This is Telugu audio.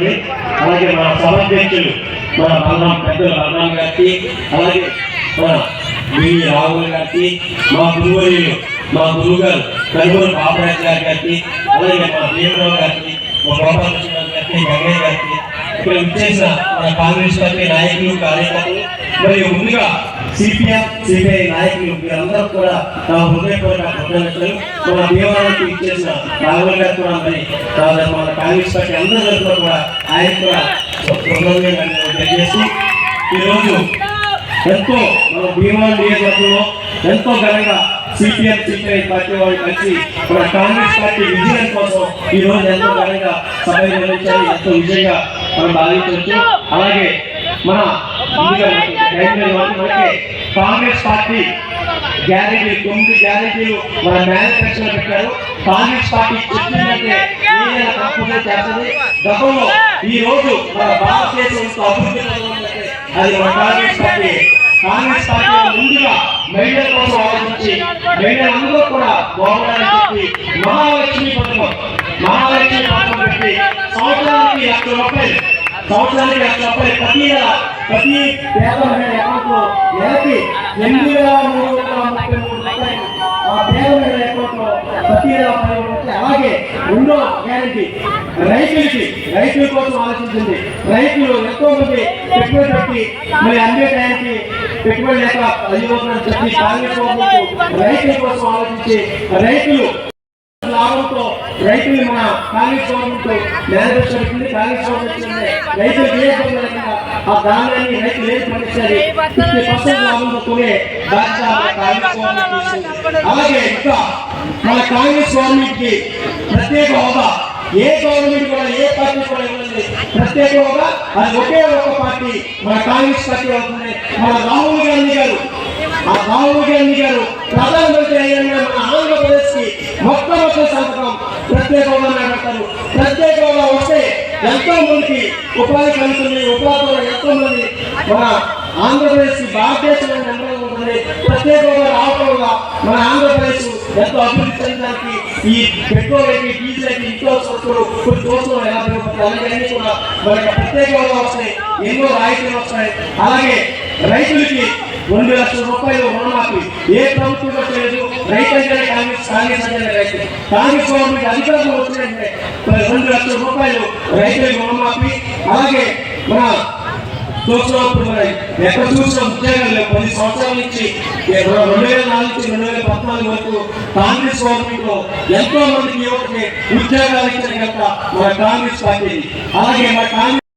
అలాగే మన సభాధ్యక్షులు మన బలరాం పెద్దలు బలరాం గారికి, అలాగే మన బివి రాహుల్ గారికి, మా గురువులు మా గురువు గారు కనుగోలు బాబరాజ్ గారికి, అలాగే మా దేవరావు గారికి, మా గోపాలకృష్ణ గారికి, గంగయ్య గారికి, ఇక్కడ విచ్చేసిన మన కాంగ్రెస్ పార్టీ నాయకులు కార్యకర్తలు మరియు ముందుగా సిపిఎం సిపిఐ నాయకులు మీరందరూ కూడా నా హృదయపూర్వక కృతజ్ఞతలు. మన దేవాలయానికి ఇచ్చేసిన రాఘవ గారు కూడా మరి మన కాంగ్రెస్ పార్టీ అందరూ కూడా ఆయన కూడా తెలియజేసి ఈరోజు ఎంతో మన భీమవరం నియోజకవర్గంలో ఎంతో ఘనంగా సిపిఎం సిపిఐ పార్టీ వాళ్ళు కలిసి మన కాంగ్రెస్ పార్టీ విజయం కోసం ఈ రోజు ఎంతో ఘనంగా సభ నిర్వహించాలి, ఎంతో విజయంగా మనం భావించవచ్చు. అలాగే మన కాంగ్రెస్ పార్టీ గ్యారెంటీ 9 గ్యారెంటీలు మన మేనిఫెస్టోలో పెట్టారు. కాంగ్రెస్ పార్టీ చెప్పిందంటే కంపల్సరీ చేస్తుంది. గతంలో ఈ రోజు మన భారతదేశంతో అభివృద్ధి అది మన కాంగ్రెస్ పార్టీ. కాంగ్రెస్ పార్టీ ముందుగా మహిళల కోసం ఆలోచించి మహిళలందరూ కూడా బాగుండాలని చెప్పి మహాలక్ష్మి పథకం పెట్టి సంవత్సరానికి ₹1,00,000 ప్రతి పేద మహిళ అకౌంట్ లో నెలకి ₹8,333 ఆ పేద మహిళ అకౌంట్ లో ప్రతి అలాగే రెండో గ్యారెంటీ రైతుల కోసం ఆలోచించింది. రైతులు ఎంతో మంది పెట్టుబడి పెట్టి మరి అందే టైంకి పెట్టుబడి లేక అయ్యోని చెప్పి కాంగ్రెస్ రైతుల కోసం ఆలోచించి రైతులు లాభంతో రైతులు మన కాంగ్రెస్ గవర్నమెంట్ మేనిఫెస్టో పెట్టింది. కాంగ్రెస్ గవర్నమెంట్ రైతులకు ఏ ఇబ్బంది లేకుండా ఆ ధాన్యాన్ని రైతులు ఏది పండించాలి 50% లాభంతో కొనే బాధ్యత కాంగ్రెస్ గవర్నమెంట్. అలాగే ఇంకా మన కాంగ్రెస్ గవర్నమెంట్ కి ప్రత్యేక హోదా ఏ గవర్నమెంట్ కూడా ఏ పార్టీ కూడా ఇవ్వలేదు. ప్రత్యేక హోదా అది ఒకే ఒక పార్టీ మన కాంగ్రెస్ పార్టీ అవుతుంది. మన రాహుల్ గాంధీ గారు ప్రధానమంత్రి అయిన మన ఆంధ్రప్రదేశ్ కి మొట్టమొదటి సంతకం ప్రత్యేక హోదా పెడతారు. ప్రత్యేక హోదా వస్తే ఎంతో మందికి ఉపాధి కలుగుతుంది. ఉపాధిలో ఎంతో మంది మన ఆంధ్రప్రదేశ్ భారతదేశంలో నెంబర్ ఉంటుంది. ప్రత్యేక హోదా రావడం వల్ల మన ఆంధ్రప్రదేశ్ ఎంతో అభివృద్ధి చెందడానికి ఈ పెట్రోల్ అయితే డీజిల్ అయితే ఇంట్లో కొన్ని దోషులు ఎలా పెరుగుతాయి అలాగే కూడా మనకి ప్రత్యేక హోదా వస్తాయి, ఎన్నో రాయితీలు వస్తాయి. అలాగే రైతులకి ₹2,00,000 రుణమాఫీ ఏ ప్రభుత్వం చేయలేదు. రైతు అంటే కాంగ్రెస్ అంటే రైతు. కాంగ్రెస్ గవర్నమెంట్ అధికారంలో వచ్చినట్టే ₹2,00,000 రైతులకు రుణమాఫీ. అలాగే మన చూసినప్పుడు మనం ఎక్కడ చూసిన ఉద్యోగాలు 10 సంవత్సరాల నుంచి 2004 నుంచి 2014 వరకు కాంగ్రెస్ గవర్నమెంట్ లో ఎంతో మందికి యువతకి ఉద్యోగాలు ఇచ్చిన మన కాంగ్రెస్ పార్టీ. అలాగే మన కాంగ్రెస్